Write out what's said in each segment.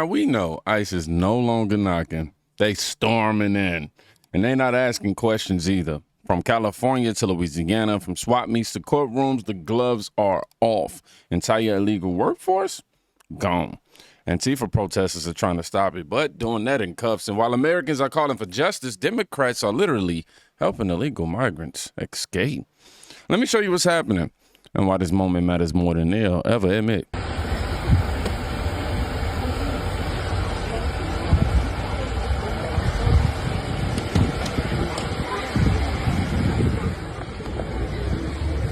Now, we know ICE is no longer knocking. They storming in. And they not asking questions either. From California to Louisiana, from swap meets to courtrooms, the gloves are off. Entire illegal workforce, gone. Antifa protesters are trying to stop it, but doing that in cuffs. And while Americans are calling for justice, Democrats are literally helping illegal migrants escape. Let me show you what's happening and why this moment matters more than they'll ever admit.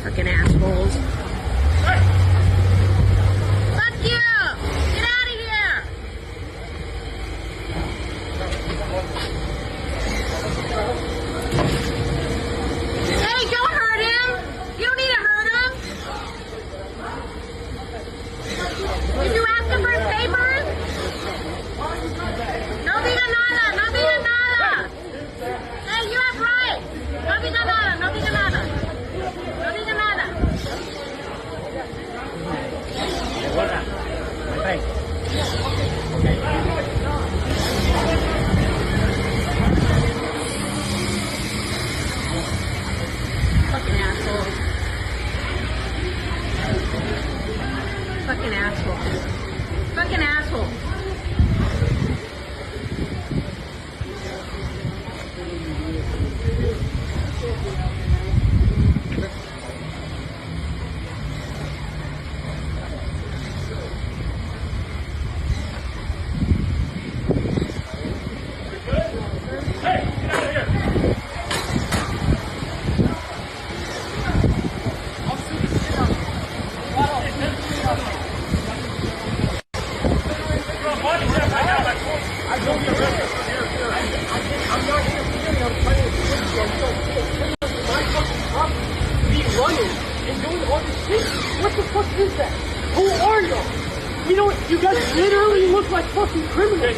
Fucking assholes. Fuck you! Get out of here! Hey, don't hurt him! You don't need to hurt him! Did you ask him for his papers? No diga nada! No diga nada! Hey, you have rights! No diga nada! No diga nada! No diga nada! Fucking assholes. Fucking assholes. Fucking assholes. What the fuck is that? Who are you? You know, you guys literally look like fucking criminals.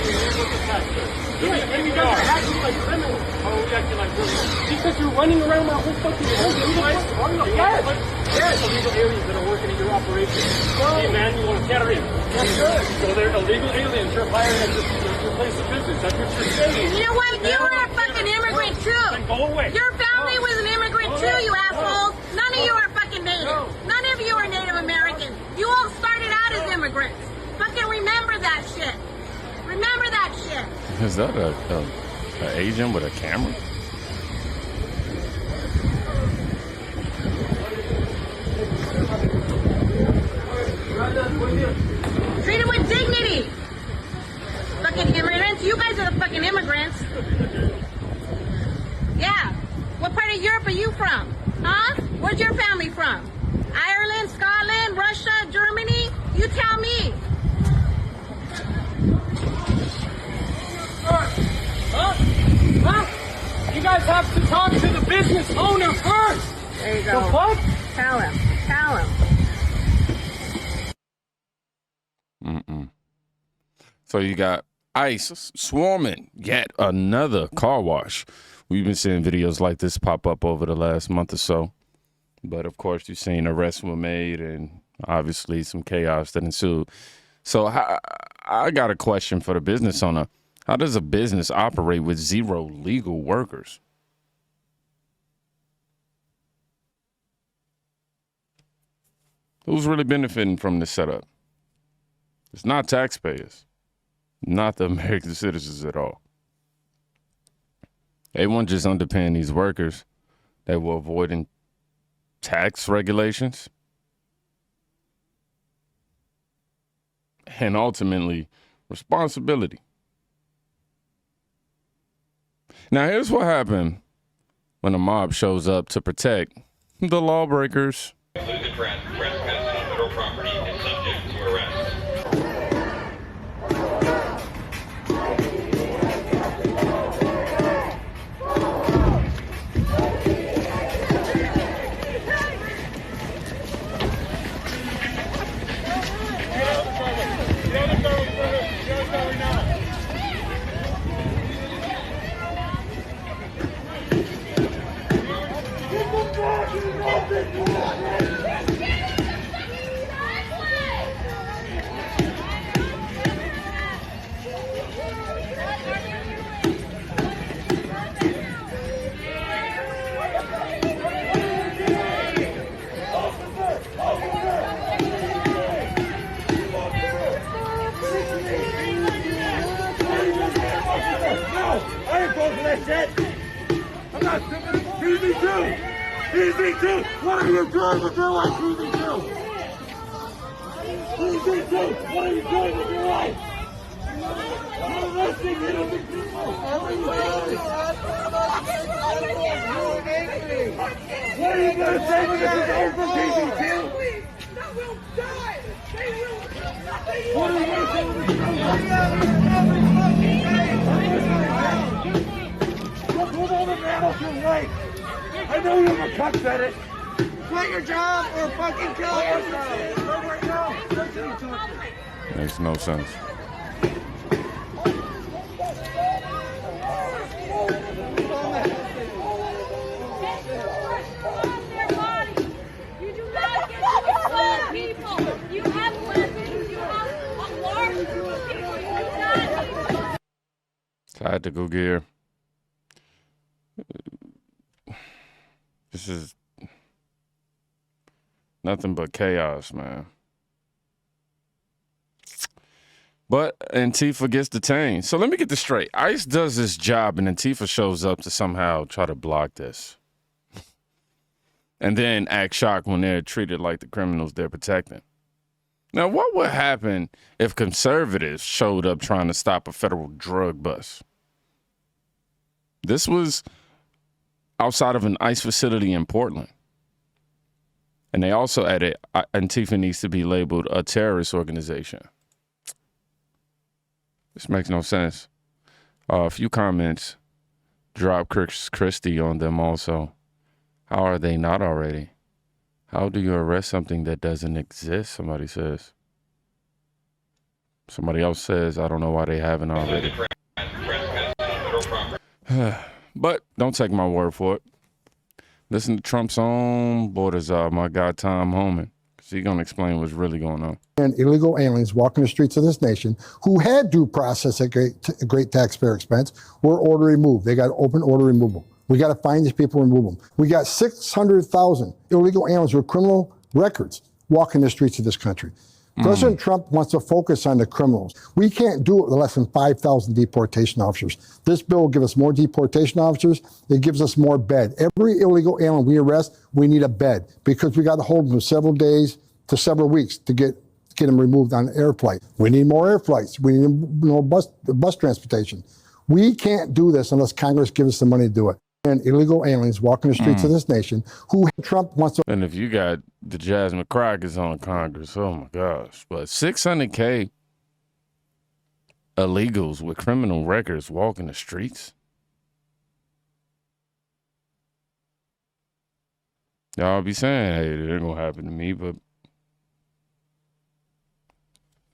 Yeah, and you guys are acting like criminals. How are we acting like criminals? Because you're running around my whole fucking area. Yes, illegal aliens that are working in your operation. Hey man, you want to scatter in? Yes, sir. So they're illegal aliens. You're hiring at your place of business. That's what you're saying. You know what? You were a fucking immigrant too. Then go away. Your family was an immigrant too, you assholes. None of you are fucking native. None of you are Native Americans. You all started out as immigrants. Fucking remember that shit. Remember that shit. Is that an Asian with a camera? Treat it with dignity. Fucking immigrants. You guys are the fucking immigrants. Yeah. What part of Europe are you from? Huh? Where's your family from? Ireland, Scotland, Russia, Germany? You tell me. Huh? You guys have to talk to the business owner first. There you go. The fuck? Tell him. Tell him. So you got ICE swarming yet another car wash. We've been seeing videos like this pop up over the last month or so. But, of course, you've seen arrests were made and obviously some chaos that ensued. So I got a question for the business owner. How does a business operate with zero legal workers? Who's really benefiting from this setup? It's not taxpayers, not the American citizens at all. They weren't just underpaying these workers. They were avoiding tax regulations and ultimately responsibility. Now, here's what happened when a mob shows up to protect the lawbreakers. Trespassing on federal property is subject to arrest. No, I ain't going for that shit. I'm not stupid. He's me too. He's me too. What are you doing with your life? He's me too. He's me too. What are you doing with your life? You're arresting innocent people. What are you doing? What are you going to say when this is over, PBQ? That will die. They will. What are you going to say when this is over? Look, with all the mammals you're right. I know you have a cuck said it. Quit your job or fucking kill yourself. Right now. Makes no sense. I had to go gear. This is nothing but chaos, man. But Antifa gets detained. So let me get this straight. ICE does this job and Antifa shows up to somehow try to block this. And then act shocked when they're treated like the criminals they're protecting. Now, what would happen if conservatives showed up trying to stop a federal drug bust? This was outside of an ICE facility in Portland. And they also added Antifa needs to be labeled a terrorist organization. This makes no sense. A few comments. Drop Chris Christie on them also. How are they not already? How do you arrest something that doesn't exist? Somebody says. Somebody else says, I don't know why they haven't already. But don't take my word for it. Listen to Trump's own borders my guy Tom Homan. He's going to explain what's really going on. And illegal aliens walking the streets of this nation who had due process at great taxpayer expense were order removed. They got open order removal. We got to find these people and remove them. We got 600,000 illegal aliens with criminal records walking the streets of this country. President Trump wants to focus on the criminals. We can't do it with less than 5,000 deportation officers. This bill will give us more deportation officers. It gives us more bed. Every illegal alien we arrest, we need a bed because we got to hold them for several days to several weeks to get them removed on an air flight. We need more air flights. We need more bus transportation. We can't do this unless Congress gives us the money to do it. And illegal aliens walking the streets of this nation who Trump wants to. And if you got the Jasmine Crockett's on Congress, oh my gosh. But 600K illegals with criminal records walking the streets? Y'all be saying, hey, it ain't gonna happen to me, but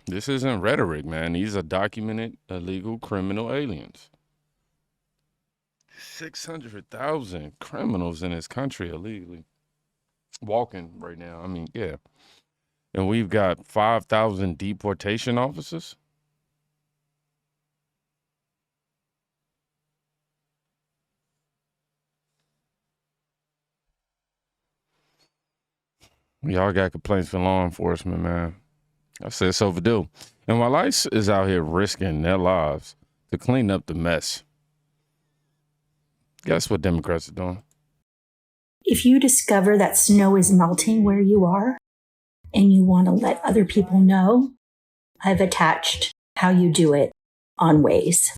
this isn't rhetoric, man. These are documented illegal criminal aliens. 600,000 criminals in this country illegally walking right now. I mean, yeah. And we've got 5,000 deportation officers. Y'all got complaints for law enforcement, man. I said it's overdue. And while ICE is out here risking their lives to clean up the mess, guess what Democrats are doing? If you discover that snow is melting where you are and you want to let other people know, I've attached how you do it on Waze.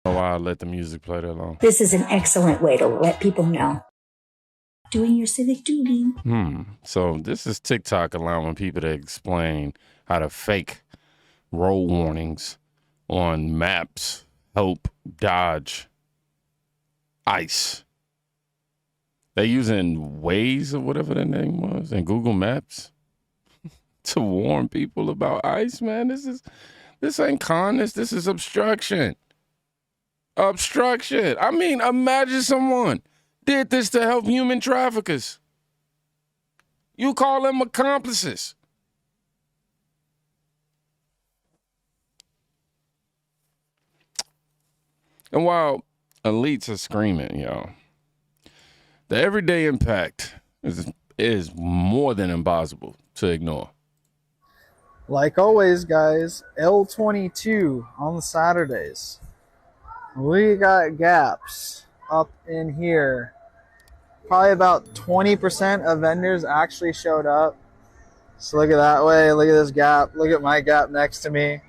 Oh, I let the music play that long. This is an excellent way to let people know. Doing your civic duty. So this is TikTok allowing people to explain how to fake road warnings on maps, help dodge ICE. They using Waze or whatever their name was and Google Maps to warn people about ICE, man. This ain't kindness. This is obstruction. Obstruction. I mean, imagine someone did this to help human traffickers. You call them accomplices. And while elites are screaming, The everyday impact is more than impossible to ignore. Like always, guys, L22 on the Saturdays. We got gaps up in here. Probably about 20% of vendors actually showed up. So look at that way, look at this gap, look at my gap next to me.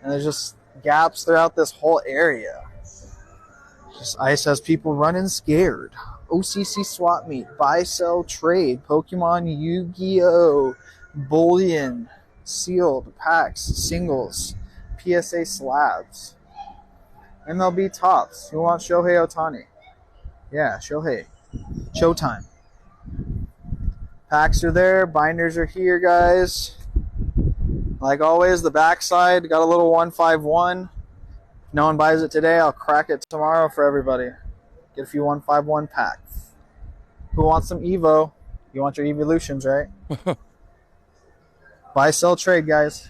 And there's just gaps throughout this whole area. Just ICE has people running scared. OCC swap meet, buy, sell, trade, Pokemon, Yu-Gi-Oh, bullion, sealed, packs, singles, PSA slabs, MLB tops. Who wants Shohei Ohtani? Yeah, Shohei. Showtime. Packs are there, binders are here, guys. Like always, the backside got a little 151. If no one buys it today, I'll crack it tomorrow for everybody. Get a few 151 packs. Who wants some Evo? You want your evolutions, right? Buy, sell, trade, guys.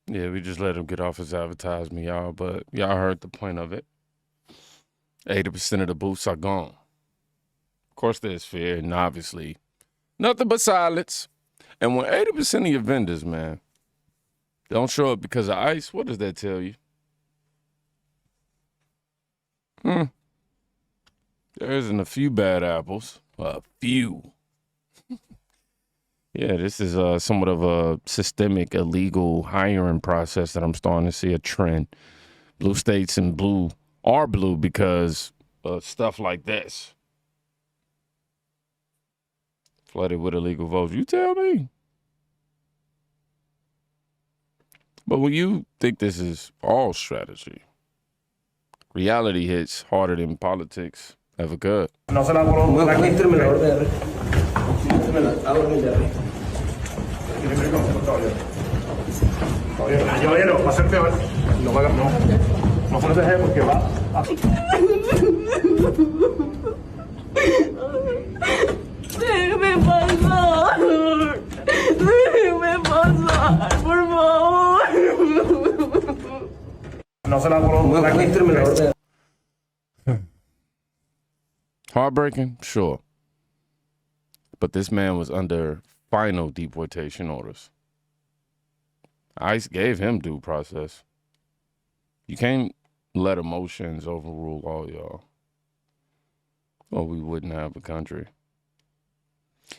Yeah, we just let him get off his advertisement, y'all. But y'all heard the point of it. 80% of the booths are gone. Of course, there's fear, and obviously, nothing but silence. And when 80% of your vendors, man, don't show up because of ICE, what does that tell you? There isn't a few bad apples. A few. Yeah, this is somewhat of a systemic, illegal hiring process that I'm starting to see a trend. Blue states and blue are blue because of stuff like this. Flooded with illegal votes. You tell me. But when you think this is all strategy, reality hits harder than politics ever could. No se la borró. Caballero, va a ser peor. No se lo deje porque va a... Déjeme pasar. Déjeme pasar, por favor. No se la borró. Heartbreaking? Sure. But this man was under final deportation orders. ICE gave him due process. You can't let emotions overrule all, y'all. Or we wouldn't have a country.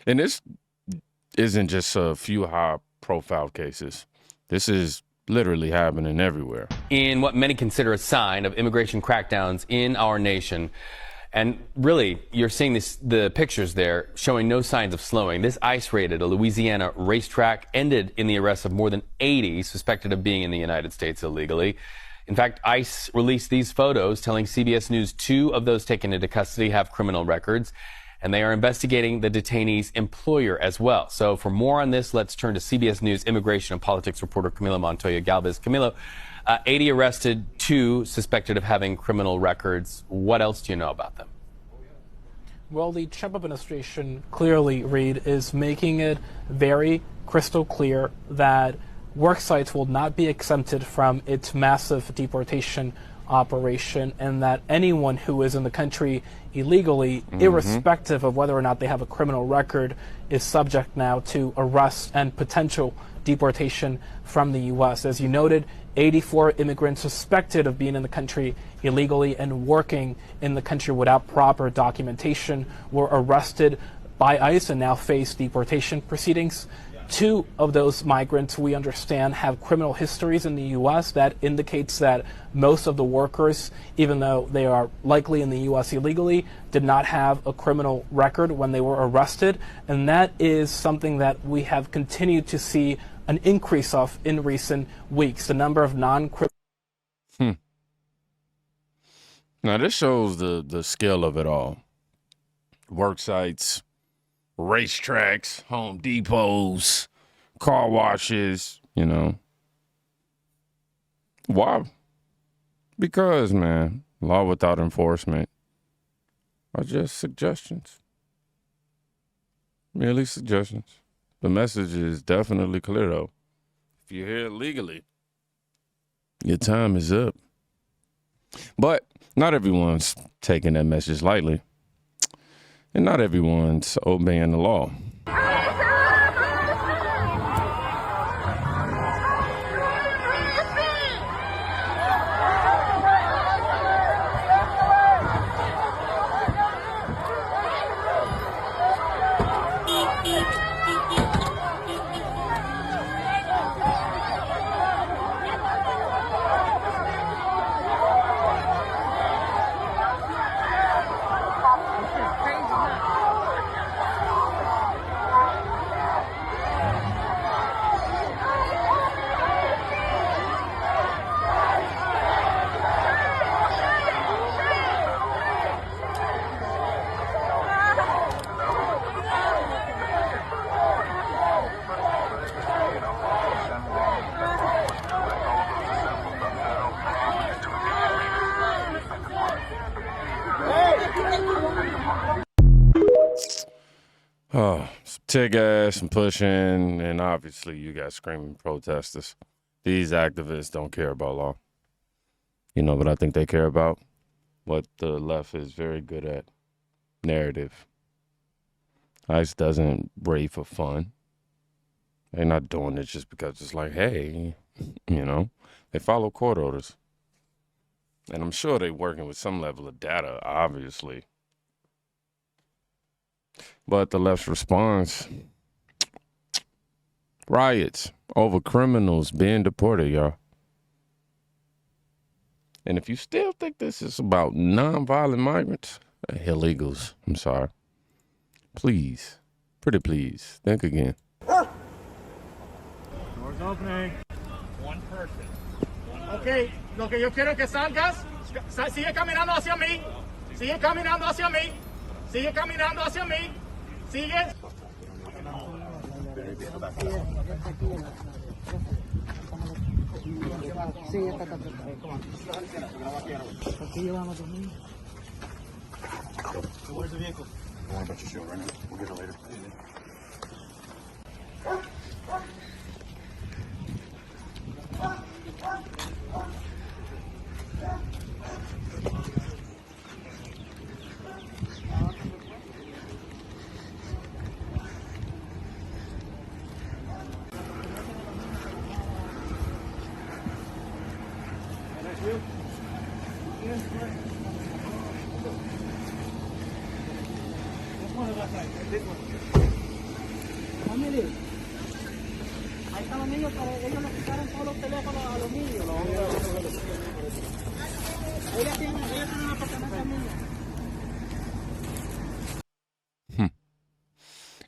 And this isn't just a few high-profile cases. This is literally happening everywhere. In what many consider a sign of immigration crackdowns in our nation. And really, you're seeing the pictures there showing no signs of slowing. This ICE raid at a Louisiana racetrack ended in the arrest of more than 80 suspected of being in the United States illegally. In fact, ICE released these photos telling CBS News 2 of those taken into custody have criminal records, and they are investigating the detainee's employer as well. So for more on this, let's turn to CBS News immigration and politics reporter Camilo Montoya Galvez. Camilo, 80 arrested, 2 suspected of having criminal records. What else do you know about them? Well, the Trump administration clearly, Reed, is making it very crystal clear that Worksite will not be exempted from its massive deportation operation, and that anyone who is in the country illegally, irrespective of whether or not they have a criminal record, is subject now to arrest and potential deportation from the U.S. As you noted, 84 immigrants suspected of being in the country illegally and working in the country without proper documentation were arrested by ICE and now face deportation proceedings. 2 of those migrants, we understand, have criminal histories in the U.S. That indicates that most of the workers, even though they are likely in the U.S. illegally, did not have a criminal record when they were arrested. And that is something that we have continued to see an increase of in recent weeks. The number of non-criminal. Now, this shows the scale of it all. Work sites, racetracks, Home Depots, car washes, you know. Why? Because, man, law without enforcement are just suggestions. Merely suggestions. The message is definitely clear, though. If you're here legally, your time is up. But not everyone's taking that message lightly. And not everyone's obeying the law. Oh, some tear gas, some pushing, and obviously you got screaming protesters. These activists don't care about law. You know what I think they care about? What the left is very good at. Narrative. ICE doesn't raid for fun. They're not doing it just because it's like, hey, you know. They follow court orders. And I'm sure they're working with some level of data, obviously. But the left's response, riots over criminals being deported, y'all. And if you still think this is about nonviolent migrants, illegals, I'm sorry, please, pretty please, think again. Doors opening. One person. Okay, lo que yo quiero que salgas, sigue caminando hacia mí, sigue caminando hacia mí, sigue caminando hacia mí, sigue. Where's the vehicle? Don't worry about your show right now. We'll get it later.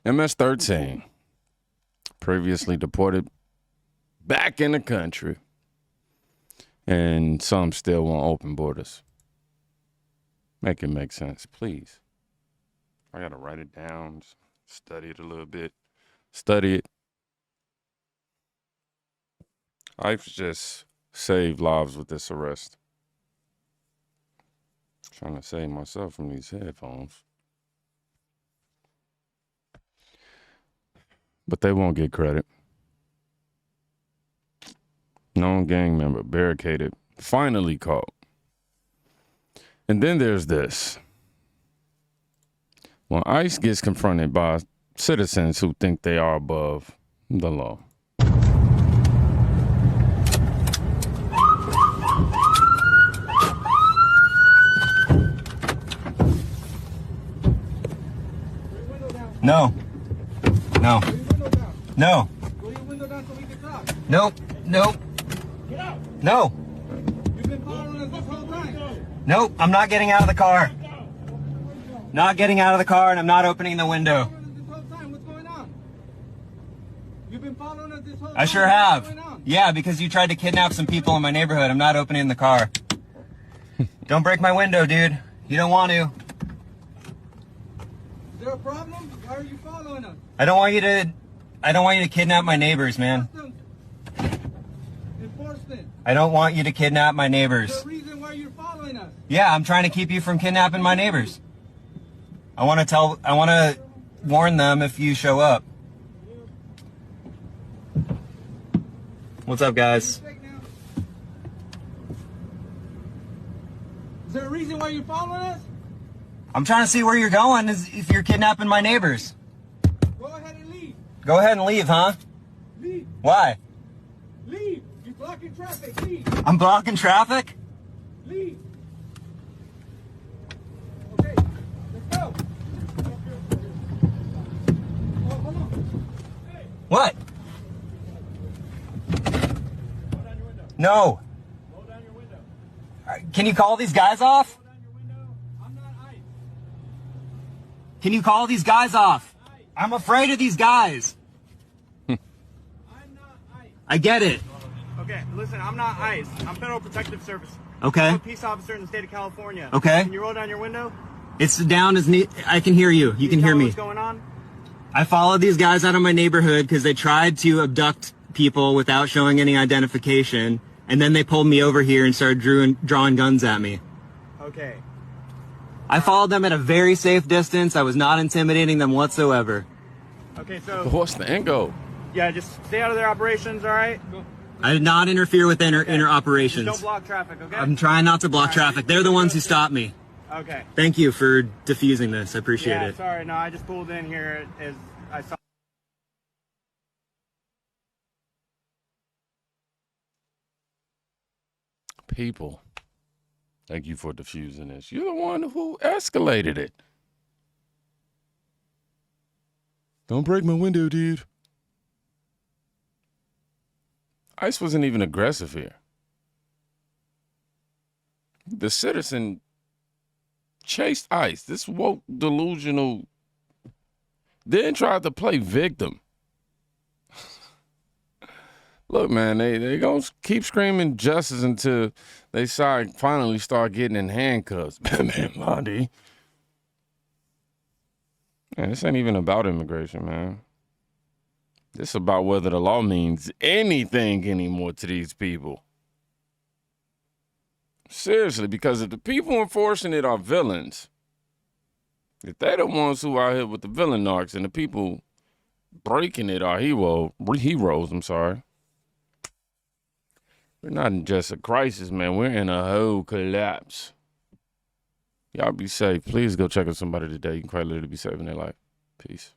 MS-13, previously deported back in the country, and some still want open borders. Make it make sense, please. I gotta write it down, study it a little bit, study it. I've just saved lives with this arrest. Trying to save myself from these headphones. But they won't get credit. Known gang member barricaded, finally caught. And then there's this. When ICE gets confronted by citizens who think they are above the law. No. No. No. Nope. Nope. No. Nope. I'm not getting out of the car. Not getting out of the car, and I'm not opening the window. I sure have. Yeah, because you tried to kidnap some people in my neighborhood. I'm not opening the car. Don't break my window, dude. You don't want to. Is there a problem? Why are you following us? I don't want you to kidnap my neighbors, man. Enforcement. I don't want you to kidnap my neighbors. Is there a reason why you're following us? Yeah, I'm trying to keep you from kidnapping my neighbors. I want to warn them if you show up. What's up, guys? Is there a reason why you're following us? I'm trying to see where you're going if you're kidnapping my neighbors. Go ahead and leave. Go ahead and leave, huh? Leave. Why? Leave. You're blocking traffic. Leave. I'm blocking traffic? Leave. Okay, let's go. Oh, hold on. Hey. What? Roll down your window. No. Roll down your window. Can you call these guys off? Roll down your window. I'm not ICE. Can you call these guys off? I'm afraid of these guys. I'm not ICE. I get it. Okay, listen, I'm not ICE. I'm Federal Protective Service. Okay. I'm a peace officer in the state of California. Okay. Can you roll down your window? It's down as neat. I can hear you. You can hear me. What's going on? I followed these guys out of my neighborhood because they tried to abduct people without showing any identification, and then they pulled me over here and started drawing guns at me. Okay. I followed them at a very safe distance. I was not intimidating them whatsoever. Okay, so What's the end goal? yeah, just stay out of their operations, all right? I did not interfere with inner Just operations. don't block traffic, okay? I'm trying not to block traffic. They're the ones who stopped me. Okay. Thank you for diffusing this. I appreciate Yeah, it. sorry, no, I just pulled in here as I saw. People, thank you for diffusing this. You're the one who escalated it. Don't break my window, dude. ICE wasn't even aggressive here. The citizen chased ICE. This woke, delusional, then tried to play victim. Look, man, they gonna keep screaming justice until they finally start getting in handcuffs. Man, Monty. Man, this ain't even about immigration, man. This is about whether the law means anything anymore to these people. Seriously, because if the people enforcing it are villains, if they're the ones who are here with the villain narcs and the people breaking it are heroes, we're not in just a crisis, man. We're in a whole collapse. Y'all be safe. Please go check on somebody today. You can quite literally be saving their life. Peace.